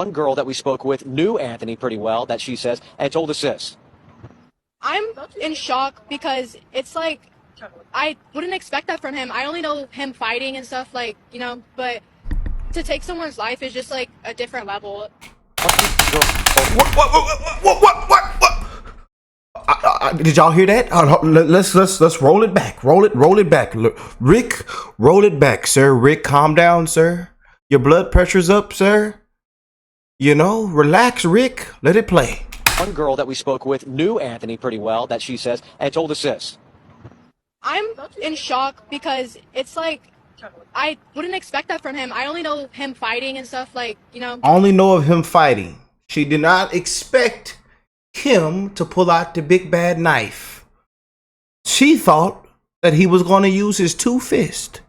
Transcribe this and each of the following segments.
One girl that we spoke with knew Anthony pretty well, that she says, and told us this. I'm in shock because it's like I wouldn't expect that from him. I only know him fighting and stuff, like, but to take someone's life is just like a different level. What? Did y'all hear that? Let's roll it back. Roll it back. Look, Rick, roll it back, sir. Rick, calm down, sir. Your blood pressure's up, sir. Relax, Rick. Let it play. One girl that we spoke with knew Anthony pretty well, that she says, and told us this. I'm in shock because it's like I wouldn't expect that from him. I only know him fighting and stuff, like, Only know of him fighting. She did not expect him to pull out the big bad knife. She thought that he was going to use his two fists,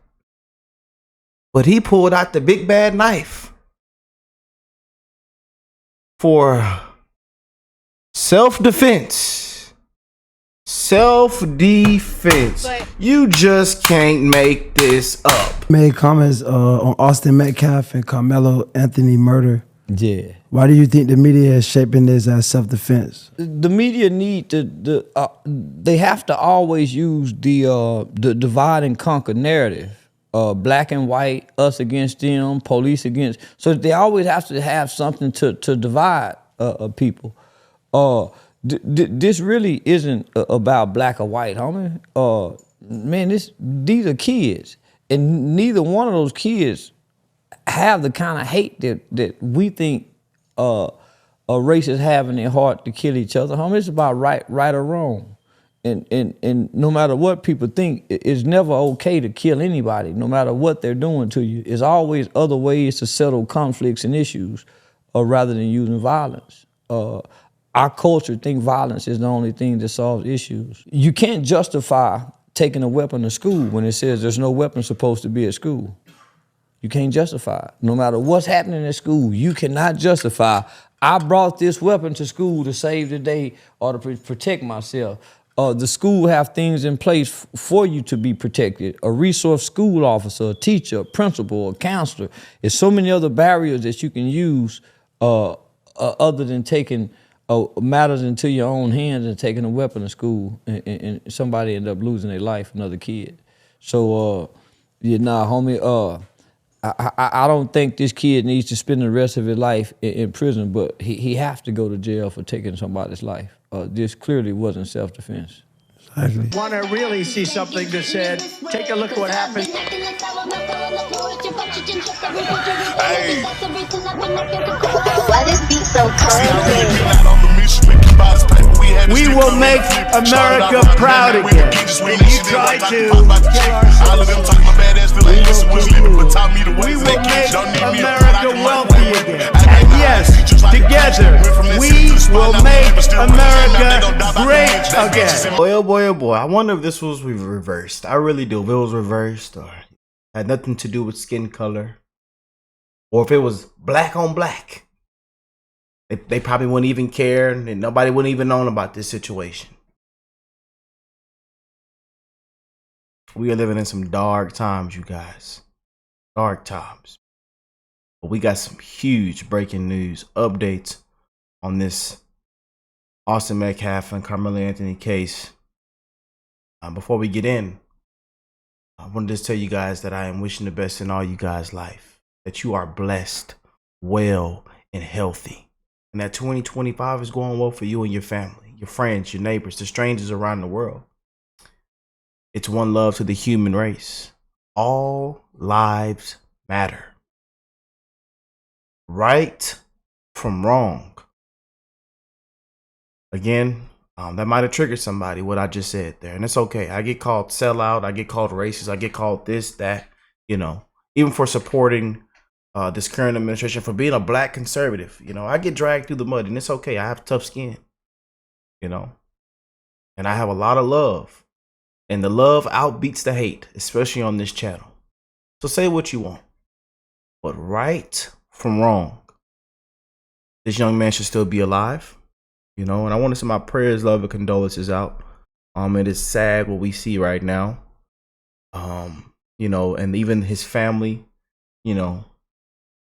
but he pulled out the big bad knife for self-defense. But You just can't make this up. Made comments on Austin Metcalf and Karmelo Anthony murder. Yeah. Why do you think the media is shaping this as self-defense? The media need to they have to always use the divide and conquer narrative. Black and white, us against them, police against. So they always have to have something to divide people. This really isn't about black or white, homie. Man, these are kids, and neither one of those kids have the kind of hate that we think racists have in their heart to kill each other. Homie, it's about right or wrong. And no matter what people think, it's never okay to kill anybody, no matter what they're doing to you. There's always other ways to settle conflicts and issues rather than using violence. Our culture think violence is the only thing that solves issues. You can't justify taking a weapon to school when it says there's no weapon supposed to be at school. You can't justify it. No matter what's happening at school, you cannot justify, I brought this weapon to school to save the day or to protect myself. The school have things in place for you to be protected. A resource school officer, a teacher, a principal, a counselor. There's so many other barriers that you can use other than taking matters into your own hands and taking a weapon to school and somebody end up losing their life, another kid. So, homie, I don't think this kid needs to spend the rest of his life in prison, but he has to go to jail for taking somebody's life. This clearly wasn't self-defense. Exactly. Want to really see something that said, take a look at what happened. Why this beat so crazy? We will make America proud again. When you try to kill we will make America wealthy again. And yes, together, we will make America great again. Oh boy. I wonder if this was reversed. I really do. If it was reversed or had nothing to do with skin color, or if it was black on black, they probably wouldn't even care and nobody wouldn't even know about this situation. We are living in some dark times, you guys. Dark times. But we got some huge breaking news updates on this Austin Metcalf and Karmelo Anthony case. Before we get in, I want to just tell you guys that I am wishing the best in all you guys' life. That you are blessed, well, and healthy. And that 2025 is going well for you and your family, your friends, your neighbors, the strangers around the world. It's one love to the human race. All lives matter. Right from wrong. Again, that might have triggered somebody, what I just said there. And it's okay. I get called sellout. I get called racist. I get called this, that, even for supporting this current administration, for being a black conservative. I get dragged through the mud, and it's okay. I have tough skin, and I have a lot of love. And the love outbeats the hate, especially on this channel. So say what you want. But right from wrong. This young man should still be alive. And I want to send my prayers, love, and condolences out. It is sad what we see right now. And even his family,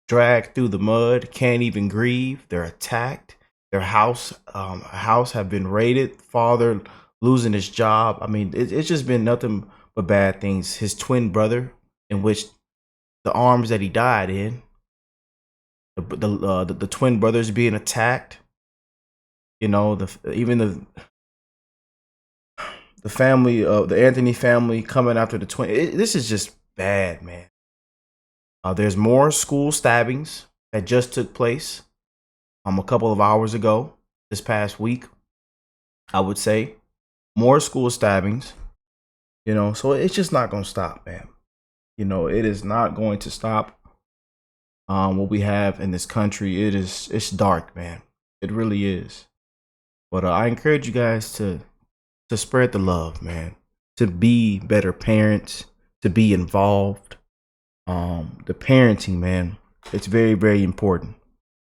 dragged through the mud, can't even grieve. They're attacked. Their house have been raided. Father losing his job. I mean, it's just been nothing but bad things. His twin brother, in which the arms that he died in, the twin brothers being attacked. You know, even the family of the Anthony family coming after the twin. This is just bad, man. There's more school stabbings that just took place a couple of hours ago, this past week. I would say more school stabbings, you know, so it's just not going to stop, man. You know, it is not going to stop. What we have in this country, it's dark, man. It really is. But I encourage you guys to spread the love, man, to be better parents, to be involved. The parenting, man, it's very, very important.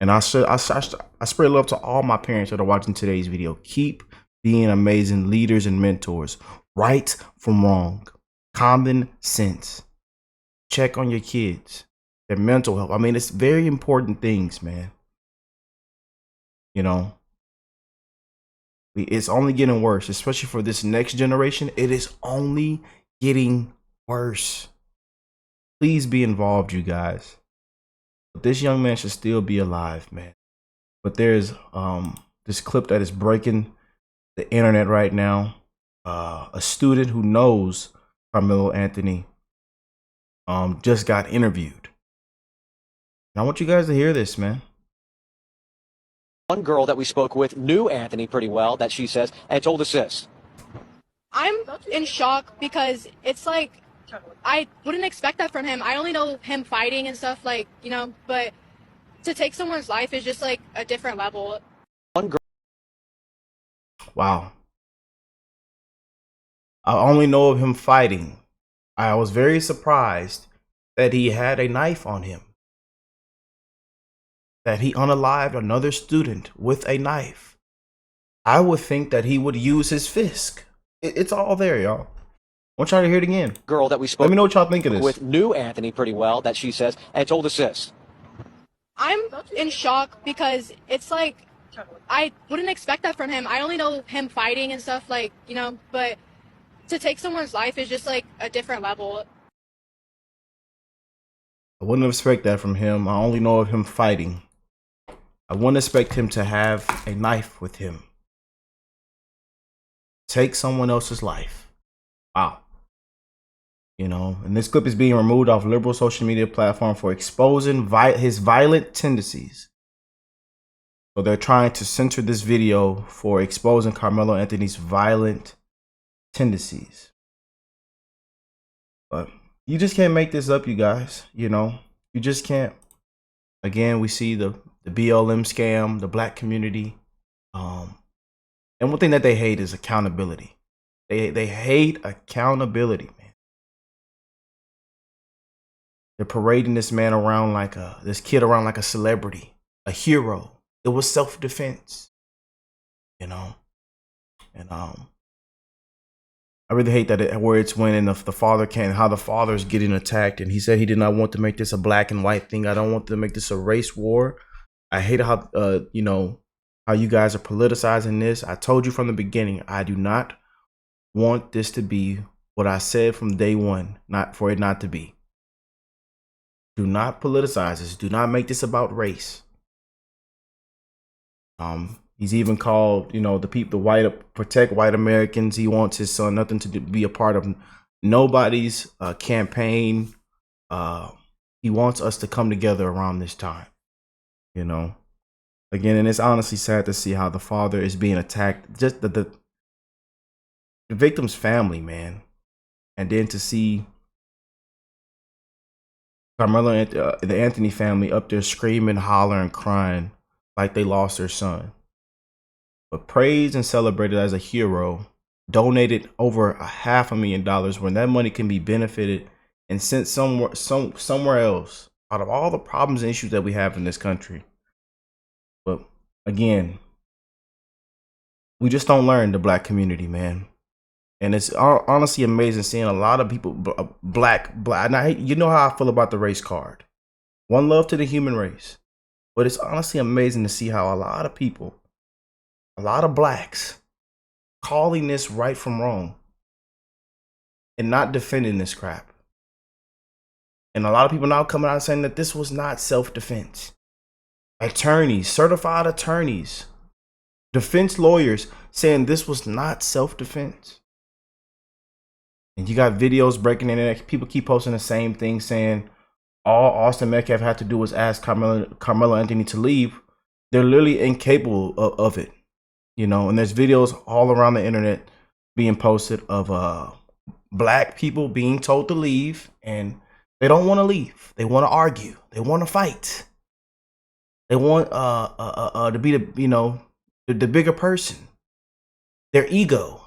And I spread love to all my parents that are watching today's video. Keep being amazing leaders and mentors. Right from wrong. Common sense. Check on your kids. Their mental health. I mean, it's very important things, man. You know, it's only getting worse, especially for this next generation. It is only getting worse. Please be involved, you guys. But this young man should still be alive, man. But there's this clip that is breaking the internet right now. A student who knows Karmelo Anthony just got interviewed. And I want you guys to hear this, man. One girl that we spoke with knew Anthony pretty well, that she says, and told us this. I'm in shock because it's like I wouldn't expect that from him. I only know him fighting and stuff, like, you know, but to take someone's life is just like a different level. One girl. Wow. I only know of him fighting. I was very surprised that he had a knife on him. That he unalived another student with a knife. I would think that he would use his fist. It's all there, y'all. I want y'all to hear it again. Girl that we spoke Let me know what y'all think of this. with knew Anthony pretty well, that she says, and told us this. I'm in shock because it's like I wouldn't expect that from him. I only know him fighting and stuff, like, you know, but to take someone's life is just like a different level. I wouldn't expect that from him. I only know of him fighting. I wouldn't expect him to have a knife with him. Take someone else's life. Wow. You know, and this clip is being removed off liberal social media platform for exposing his violent tendencies. So they're trying to censor this video for exposing Karmelo Anthony's violent tendencies. But you just can't make this up, you guys. You know, you just can't. Again, we see the BLM scam, the black community. And one thing that they hate is accountability. They hate accountability, man. They're parading this man around like this kid around like a celebrity, a hero. It was self-defense, you know. And I really hate that where it's when the father how the father's getting attacked, and he said he did not want to make this a black and white thing. I don't want to make this a race war. I hate how you know, how you guys are politicizing this. I told you from the beginning, I do not want this to be what I said from day one, not for it not to be. Do not politicize this. Do not make this about race. He's even called, you know, protect white Americans. He wants his son nothing to be a part of nobody's campaign. He wants us to come together around this time, you know. Again, and it's honestly sad to see how the father is being attacked. Just the victim's family, man, and then to see Karmelo, the Anthony family, up there screaming, hollering, crying like they lost their son. But praised and celebrated as a hero, donated over $500,000 when that money can be benefited and sent somewhere else out of all the problems and issues that we have in this country. But again, we just don't learn, the black community, man. And it's honestly amazing seeing a lot of people, black. Now, you know how I feel about the race card. One love to the human race. But it's honestly amazing to see how a lot of people, a lot of blacks, calling this right from wrong and not defending this crap. And a lot of people now coming out saying that this was not self-defense. Attorneys, certified attorneys, defense lawyers saying this was not self-defense. And you got videos breaking the internet. People keep posting the same thing saying all Austin Metcalf had to do was ask Karmelo Anthony to leave. They're literally incapable of it, you know. And there's videos all around the internet being posted of black people being told to leave, and they don't want to leave. They want to argue. They want to fight. They want to be the, you know, the bigger person. Their ego.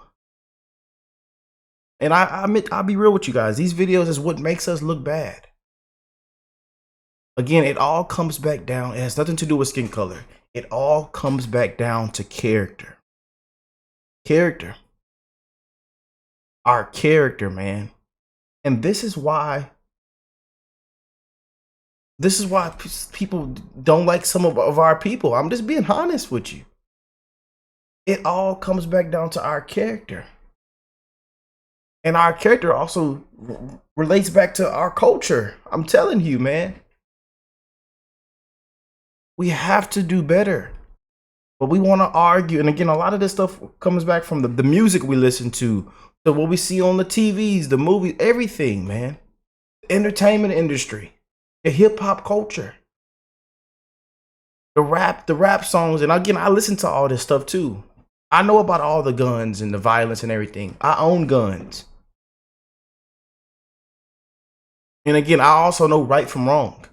And I admit, I'll be real with you guys. These videos is what makes us look bad. Again, it all comes back down. It has nothing to do with skin color. It all comes back down to character. Character. Our character, man. And this is why people don't like some of our people. I'm just being honest with you. It all comes back down to our character. And our character also relates back to our culture. I'm telling you, man. We have to do better. But we want to argue. And again, a lot of this stuff comes back from the music we listen to, to what we see on the TVs, the movies, everything, man. The entertainment industry, the hip hop culture, the rap songs. And again, I listen to all this stuff too. I know about all the guns and the violence and everything. I own guns. And again, I also know right from wrong.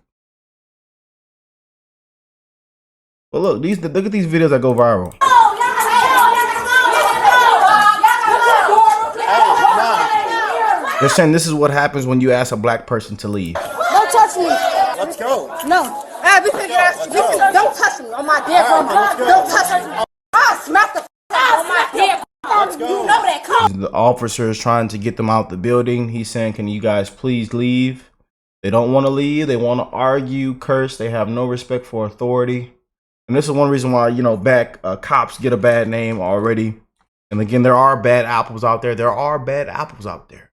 But look, look at these videos that go viral. They're saying this is what happens when you ask a black person to leave. Don't touch me. Let's go. No. Don't touch me on my dead grandma. Don't touch me. I'll smack the on my dead grandma. You know that. Come. The officer is trying to get them out the building. He's saying, can you guys please leave? They don't want to leave. They want to argue, curse. They have no respect for authority. And this is one reason why, you know, cops get a bad name already. And again, there are bad apples out there. There are bad apples out there.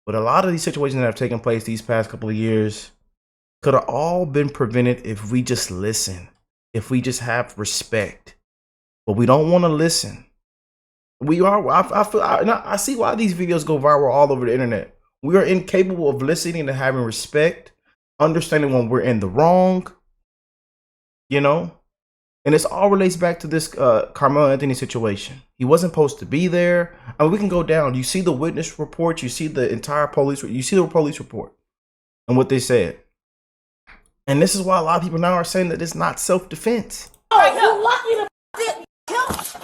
But a lot of these situations that have taken place these past couple of years could have all been prevented if we just listen, if we just have respect. But we don't want to listen. I see why these videos go viral all over the internet. We are incapable of listening and having respect, understanding when we're in the wrong, you know. And this all relates back to this Karmelo Anthony situation. He wasn't supposed to be there. I mean, we can go down. You see the witness report. You see the entire police. You see the police report and what they said. And this is why a lot of people now are saying that it's not self-defense. Oh, you lucky to hit him.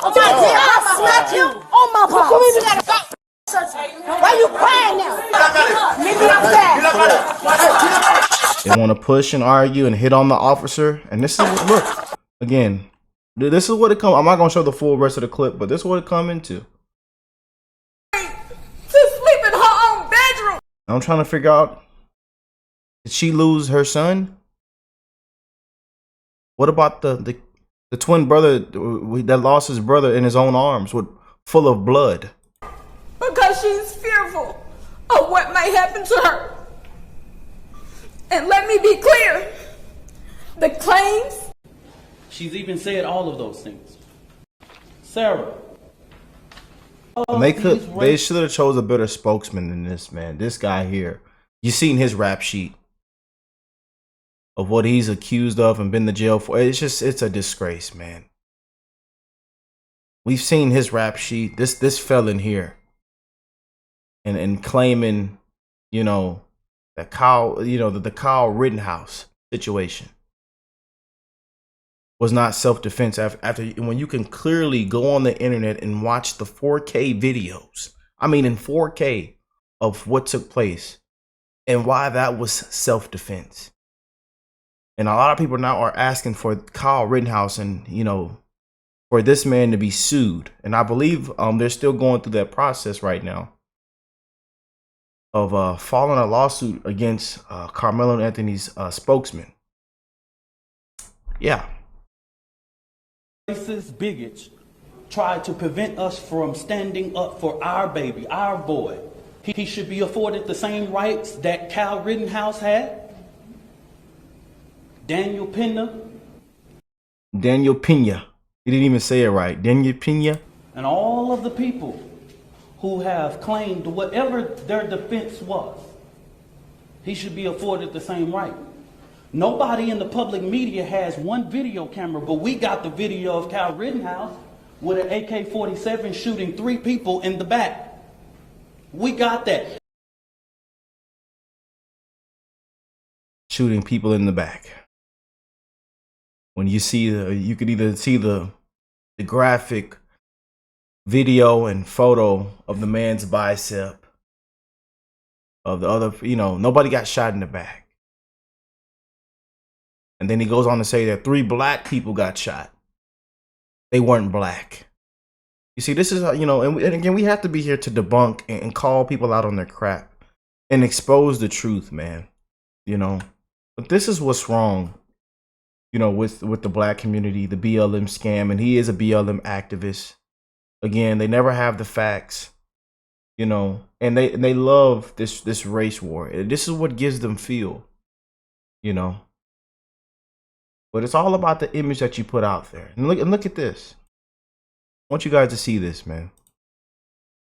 Oh my God, I smacked him on my balls. Why you crying now? Leave me outside. They want to push and argue and hit on the officer. And this is what, look. Again, this is what it comes. I'm not gonna show the full rest of the clip, but this is what it come into. To sleep in her own bedroom. I'm trying to figure out, did she lose her son? What about the twin brother that lost his brother in his own arms, full of blood? Because she's fearful of what may happen to her. And let me be clear, the claims. She's even said all of those things. Sarah. They should have chose a better spokesman than this, man. This guy here. You seen his rap sheet of what he's accused of and been to jail for. It's a disgrace, man. We've seen his rap sheet. This felon here. And claiming, you know, that the Kyle Rittenhouse situation was not self-defense after when you can clearly go on the internet and watch the 4K videos. I mean, in 4K of what took place and why that was self-defense. And a lot of people now are asking for Kyle Rittenhouse and, you know, for this man to be sued. And I believe they're still going through that process right now. filing a lawsuit against Carmelo Anthony's spokesman. Yeah. Racist bigots tried to prevent us from standing up for our baby, our boy. He should be afforded the same rights that Cal Rittenhouse had. Daniel Pena. Daniel Pena. He didn't even say it right. Daniel Pena. And all of the people who have claimed whatever their defense was, he should be afforded the same right. Nobody in the public media has one video camera, but we got the video of Cal Rittenhouse with an AK-47 shooting 3 people in the back. We got that. Shooting people in the back. When you see you could either see the graphic video and photo of the man's bicep, of the other, nobody got shot in the back. And then he goes on to say that 3 black people got shot. They weren't black. You see, this is, and again, we have to be here to debunk and call people out on their crap and expose the truth, man. But this is what's wrong, with the black community, the BLM scam, and he is a BLM activist. Again, they never have the facts, and they love this race war. This is what gives them fuel, But it's all about the image that you put out there. And look at this. I want you guys to see this, man.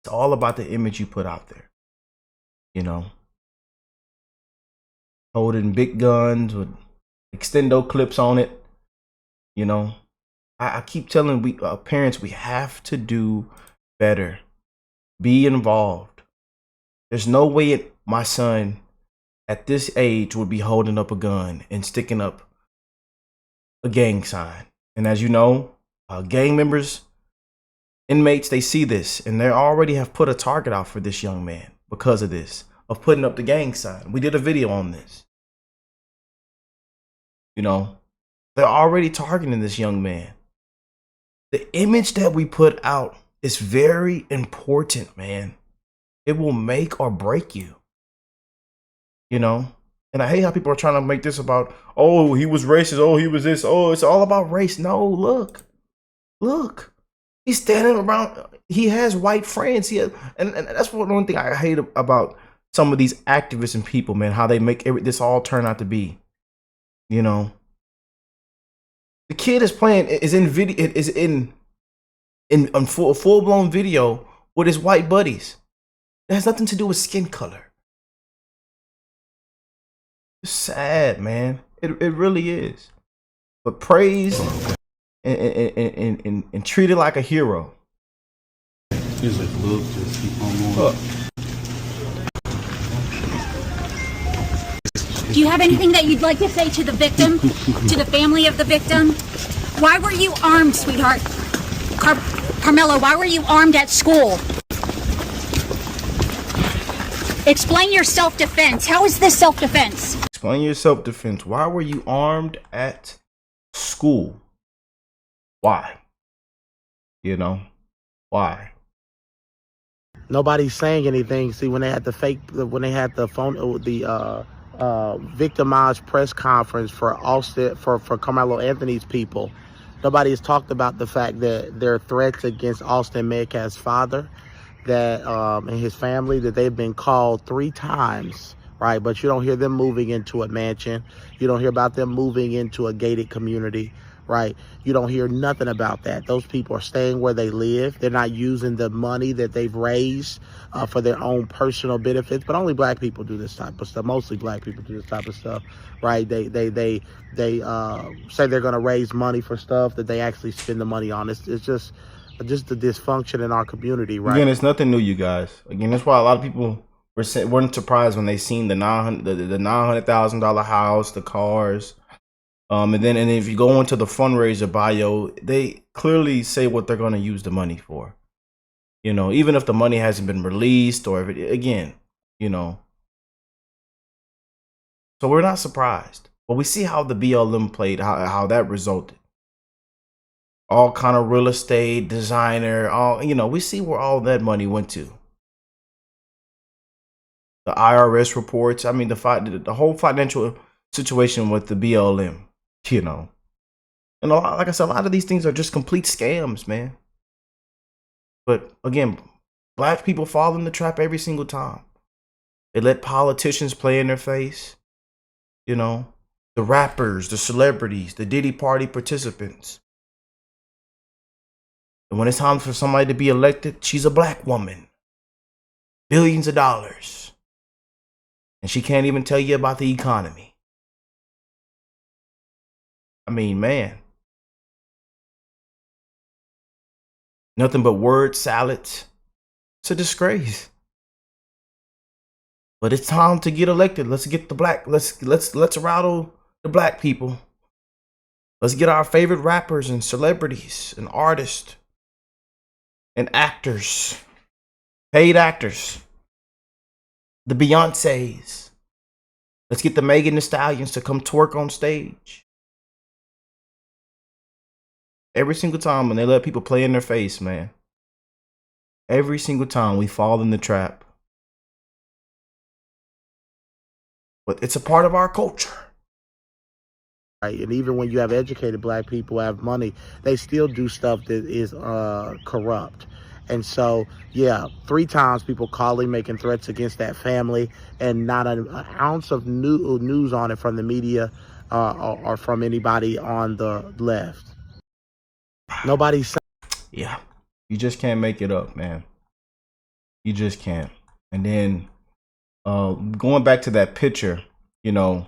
It's all about the image you put out there. Holding big guns with extendo clips on it. I keep telling parents, we have to do better. Be involved. There's no way my son at this age would be holding up a gun and sticking up a gang sign. And as you know, gang members, inmates, they see this and they already have put a target out for this young man because of this, of putting up the gang sign. We did a video on this. They're already targeting this young man. The image that we put out is very important, man. It will make or break you. And I hate how people are trying to make this about, oh, he was racist, oh, he was this, oh, it's all about race. No, look. He's standing around, he has white friends. And that's one thing I hate about some of these activists and people, man, how they make this all turn out to be. The kid is in full-blown video with his white buddies. It has nothing to do with skin color. It's sad, man. It really is. But praise and treat it like a hero. He's like, look, just keep on going. Do you have anything that you'd like to say to the victim, to the family of the victim? Why were you armed, sweetheart? Carmelo, why were you armed at school? Explain your self-defense. How is this self-defense? Explain your self-defense. Why were you armed at school? Why? Why? Nobody's saying anything. See, when they had the victimized press conference for Carmelo Anthony's people, nobody has talked about the fact that there are threats against Austin Metcalf's father, that and his family, that they've been called 3 times, right? But you don't hear them moving into a mansion. You don't hear about them moving into a gated community, right? You don't hear nothing about that. Those people are staying where they live. They're not using the money that they've raised for their own personal benefits. But only black people do this type of stuff. Mostly black people do this type of stuff, right? They say they're going to raise money for stuff that they actually spend the money on. It's just the dysfunction in our community, right? Again, it's nothing new, you guys. Again, that's why a lot of people weren't surprised when they seen the $900,000 house, the cars. And if you go into the fundraiser bio, they clearly say what they're going to use the money for. Even if the money hasn't been released or so we're not surprised. But we see how the BLM played, how that resulted. All kind of real estate, designer, we see where all that money went to. the IRS reports. I mean, the whole financial situation with the BLM, you know. And like I said, a lot of these things are just complete scams, man. But again, black people fall in the trap every single time. They let politicians play in their face, you know, the rappers, the celebrities, the Diddy party participants. And when it's time for somebody to be elected, she's a black woman. Billions of dollars. And she can't even tell you about the economy. I mean, man. Nothing but word salads. It's a disgrace. But it's time to get elected. Let's get the black. Let's rattle the black people. Let's get our favorite rappers and celebrities and artists and actors, paid actors, the Beyoncés. Let's get the Megan Thee Stallions to come twerk on stage. Every single time when they let people play in their face, man. Every single time we fall in the trap. But it's a part of our culture. Right, and even when you have educated black people who have money, they still do stuff that is corrupt. And so, yeah, 3 times people calling, making threats against that family, and not an ounce of news on it from the media or from anybody on the left. Nobody's. Yeah, you just can't make it up, man. You just can't. And then going back to that picture, you know,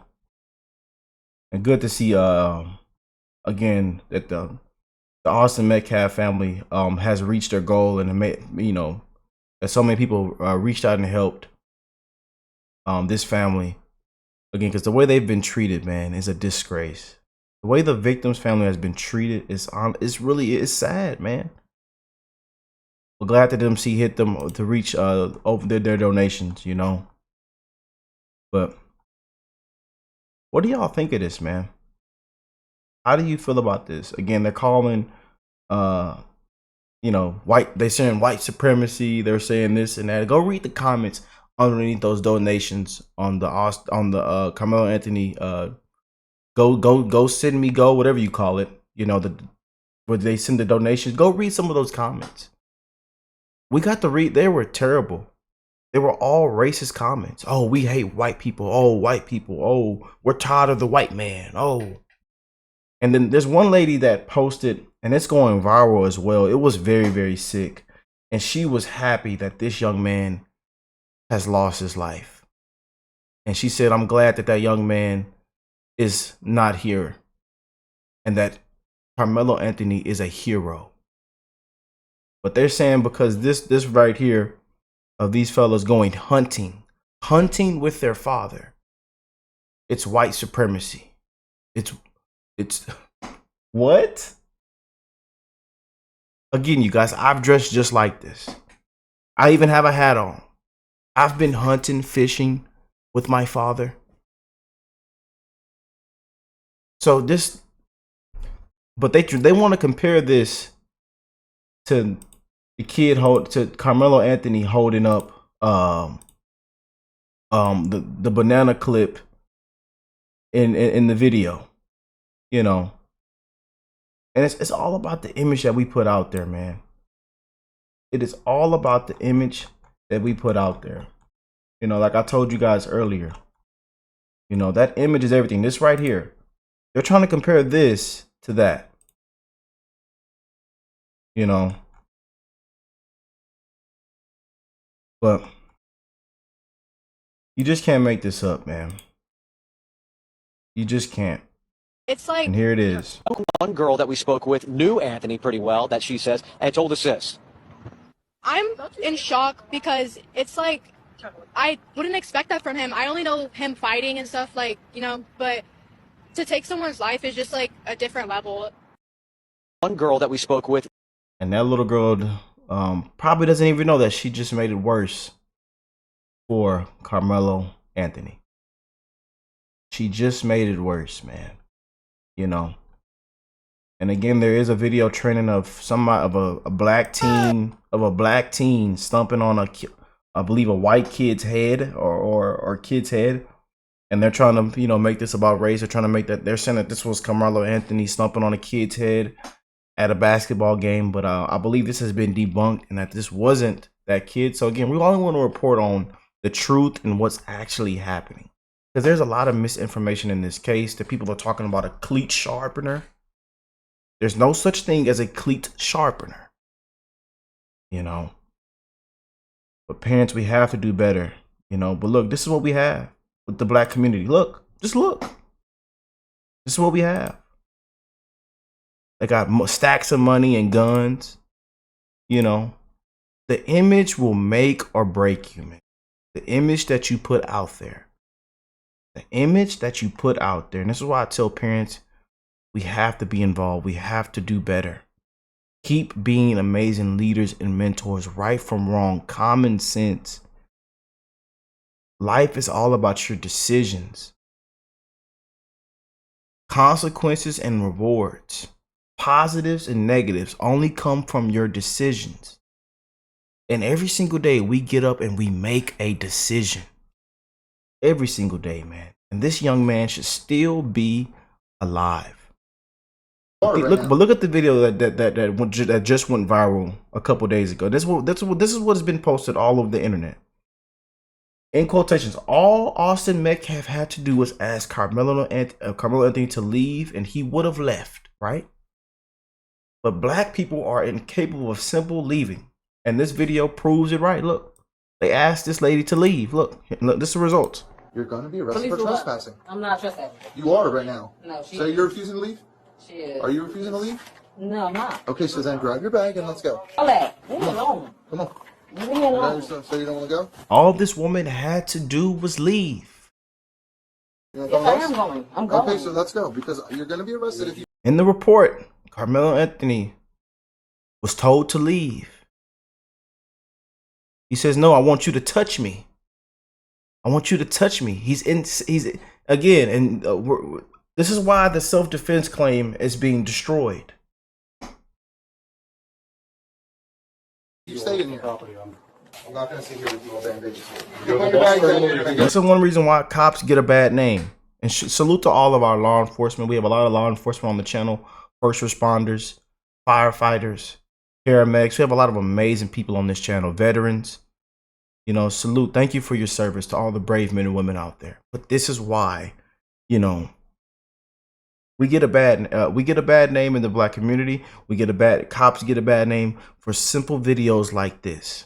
and good to see again that the Austin Metcalf family has reached their goal, and you know, that so many people reached out and helped this family again, because the way they've been treated, man, is a disgrace. The way the victim's family has been treated is sad, man. We're glad that DMC hit them to reach over their donations, you know. But what do y'all think of this, man? How do you feel about this? Again, they're calling, you know, they're saying white supremacy. They're saying this and that. Go read the comments underneath those donations on the Karmelo Anthony. Go send me go, whatever you call it. You know, where they send the donations. Go read some of those comments. We got to read. They were terrible. They were all racist comments. Oh, we hate white people. Oh, white people. Oh, we're tired of the white man. Oh. And then there's one lady that posted, and it's going viral as well. It was very, very sick. And she was happy that this young man has lost his life. And she said, I'm glad that that young man is not here. And that Karmelo Anthony is a hero. But they're saying because this right here of these fellas going hunting with their father, it's white supremacy. It's what? Again, you guys, I've dressed just like this. I even have a hat on. I've been hunting, fishing with my father. So this, but they want to compare this to the kid to Karmelo Anthony holding up the banana clip in the video, you know. And it's all about the image that we put out there, man. It is all about the image that we put out there. You know, like I told you guys earlier, you know, that image is everything. This right here, they're trying to compare this to that, you know. But you just can't make this up, man. You just can't. It's like, and here it is. One girl that we spoke with knew Anthony pretty well, that she says, and told us this. I'm in shock because it's like, I wouldn't expect that from him. I only know him fighting and stuff, like, you know, but to take someone's life is just like a different level. One girl that we spoke with. And that little girl probably doesn't even know that she just made it worse for Karmelo Anthony. She just made it worse, man. You know. And again, there is a video trending of a black teen stomping on I believe, a white kid's head or kid's head. And they're trying to, make this about race. They're trying to make that. They're saying that this was Karmelo Anthony stomping on a kid's head at a basketball game. But I believe this has been debunked and that this wasn't that kid. So again, we only want to report on the truth and what's actually happening. Because there's a lot of misinformation in this case that people are talking about a cleat sharpener. There's no such thing as a cleat sharpener. But parents, we have to do better. But look, this is what we have with the black community. Look, just look. This is what we have. They got stacks of money and guns. The image will make or break you, man. The image that you put out there. The image that you put out there. And this is why I tell parents, we have to be involved. We have to do better. Keep being amazing leaders and mentors. Right from wrong. Common sense. Life is all about your decisions. Consequences and rewards. Positives and negatives only come from your decisions. And every single day we get up and we make a decision. Every single day, man. And this young man should still be alive. But look at the video that just went viral a couple days ago. This is what has been posted all over the internet. In quotations, all Austin Metcalf had to do was ask Karmelo Anthony to leave, and he would have left, right? But black people are incapable of simple leaving, and this video proves it right. Look, they asked this lady to leave. Look, this is the results. You're going to be arrested for trespassing. I'm not trespassing. You are right now. No, she So you're refusing to leave? She is. Are you refusing to leave? No, I'm not. Okay, so then grab your bag and let's go. Leave me alone. Come on. Leave me alone. So you don't want to go? All this woman had to do was leave. Yes, I am going. I'm going. Okay, so let's go because you're going to be arrested if you... In the report, Karmelo Anthony was told to leave. He says, "No, I want you to touch me. I want you to touch me." He's again, and this is why the self-defense claim is being destroyed. You stay in here. I'm not going to sit here with you all damn day. This is one reason why cops get a bad name. And salute to all of our law enforcement. We have a lot of law enforcement on the channel. First responders, firefighters, paramedics. We have a lot of amazing people on this channel. Veterans. Salute. Thank you for your service to all the brave men and women out there. But this is why, we get a bad name in the black community. Cops get a bad name for simple videos like this.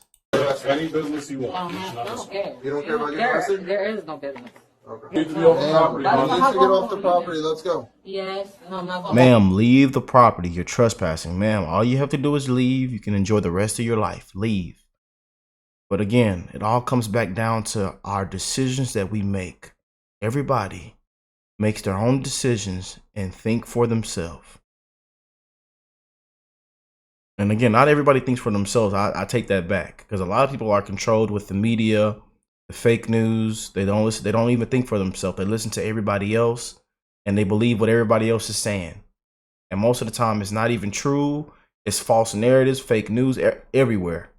Any business you want. I don't care. You don't care about getting arrested? There is no business. Okay. You need to be off the property. You need to get off the property. Let's go. Yes. No, I'm not going. Ma'am, leave the property. You're trespassing. Ma'am, all you have to do is leave. You can enjoy the rest of your life. Leave. But again, it all comes back down to our decisions that we make. Everybody makes their own decisions and think for themselves. And again, not everybody thinks for themselves. I take that back because a lot of people are controlled with the media, the fake news. They don't listen. They don't even think for themselves. They listen to everybody else and they believe what everybody else is saying. And most of the time, it's not even true. It's false narratives, fake news everywhere.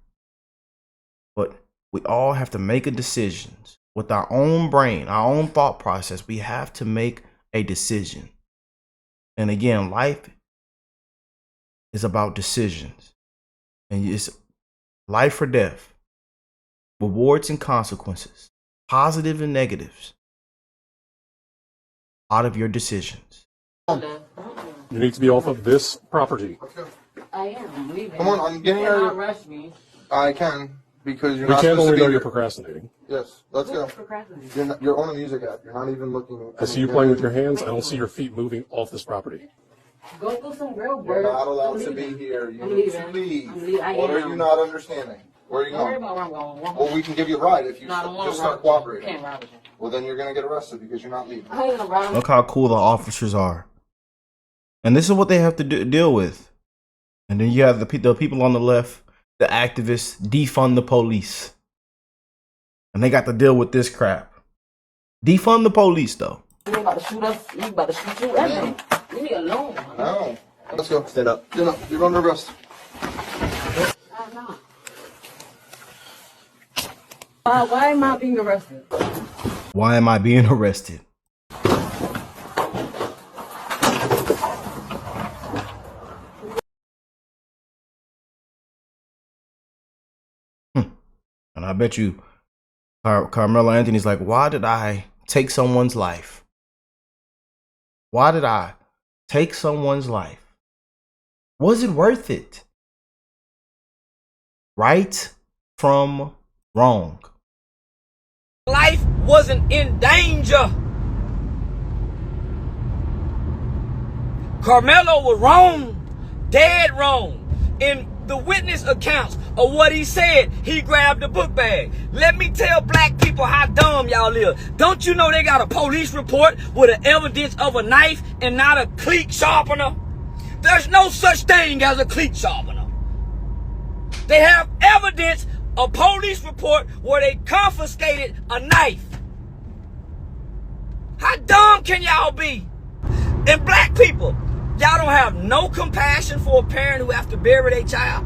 But we all have to make a decision with our own brain, our own thought process. We have to make a decision. And again, life is about decisions. And it's life or death, rewards and consequences, positive and negatives, out of your decisions. You need to be off of this property. I am. I'm leaving. Come on, I'm getting You cannot ready. rush me. I can because you're We not can't supposed only to be know here. you're procrastinating. Yes, let's go. Who's procrastinating? You're on a music app. You're not even looking. I see you playing with your hands. I don't see your feet moving off this property. Go do some real work. You're not allowed I'm to be leaving. here. You I'm need to leaving. leave. I'm leaving. I What are am. you not understanding? Where are you Don't worry going? about where I'm going. Well, we can give you a ride if you No, I don't want just to start ride with you. cooperating. Can't ride with you. Well, then you're going to get arrested because you're not leaving. I ain't gonna ride with Look how cool the officers are. And this is what they have to deal with. And then you have the people on the left, the activists, defund the police. And they got to deal with this crap. Defund the police, though. you. You about to shoot us. You about to shoot you. Everything. Leave me alone. No. Let's go. Stand up. Stand up. You're under arrest. I'm not. Why am I being arrested? Why am I being arrested? And I bet you Carmelo Anthony's like, why did I take someone's life? Why did I take someone's life? Was it worth it? Right from wrong. Life wasn't in danger. Karmelo was wrong, dead wrong. In the witness accounts of what he said, he grabbed the book bag. Let me tell black people how dumb y'all is. Don't you know they got a police report with the evidence of a knife and not a cleat sharpener? There's no such thing as a cleat sharpener. They have evidence, a police report where they confiscated a knife. How dumb can y'all be? And black people, y'all don't have no compassion for a parent who have to bury their child.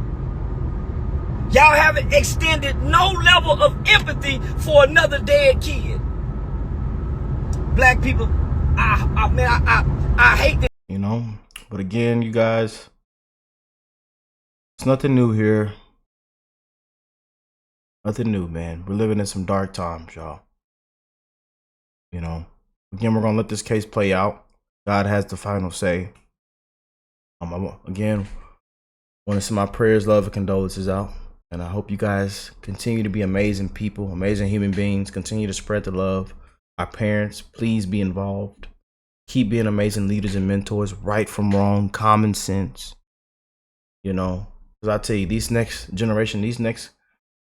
Y'all haven't extended no level of empathy for another dead kid. Black people, I hate this. You know, but again, you guys, it's nothing new here. Nothing new, man. We're living in some dark times, y'all. You know, again, we're going to let this case play out. God has the final say. Again, want to send my prayers, love, and condolences out. And I hope you guys continue to be amazing people, amazing human beings. Continue to spread the love. Our parents, please be involved. Keep being amazing leaders and mentors. Right from wrong, common sense. You know, because I tell you, these next generation, these next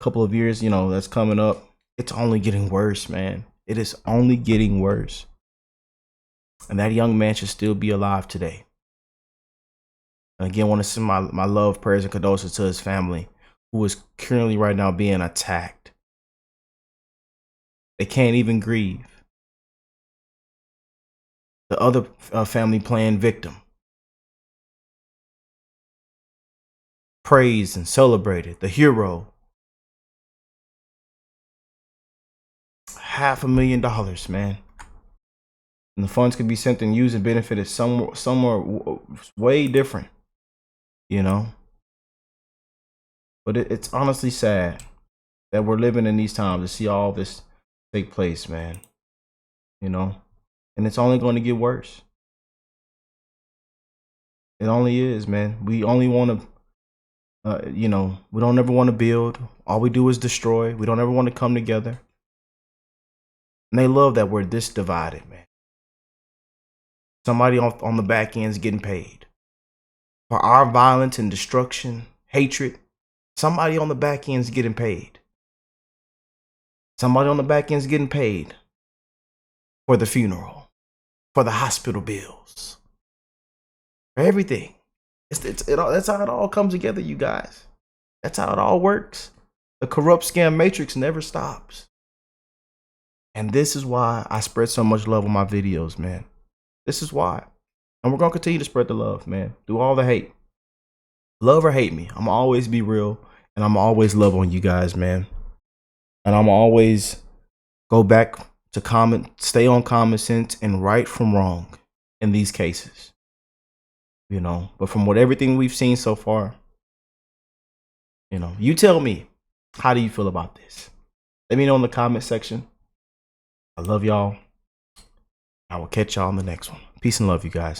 couple of years, you know, that's coming up, it's only getting worse, man. It is only getting worse. And that young man should still be alive today. And again, I want to send my love, prayers, and condolences to his family, who is currently right now being attacked. They can't even grieve. The other family playing victim. Praised and celebrated. The hero. $500,000, man. And the funds could be sent and used and benefited somewhere way different. You know? But it's honestly sad that we're living in these times to see all this take place, man. You know? And it's only going to get worse. It only is, man. We only want to, you know, we don't ever want to build. All we do is destroy. We don't ever want to come together. And they love that we're this divided, man. Somebody on the back end is getting paid. For our violence and destruction, hatred, somebody on the back end is getting paid. Somebody on the back end is getting paid for the funeral, for the hospital bills, for everything. That's how it all comes together, you guys. That's how it all works. The corrupt scam matrix never stops. And this is why I spread so much love on my videos, man. This is why. And we're going to continue to spread the love, man. Do all the hate. Love or hate me. I'm going to always be real. And I'm going to always love on you guys, man. And I'm going to always go back to stay on common sense and right from wrong in these cases. You know, but from everything we've seen so far, you know, you tell me, how do you feel about this? Let me know in the comment section. I love y'all. I will catch y'all on the next one. Peace and love, you guys.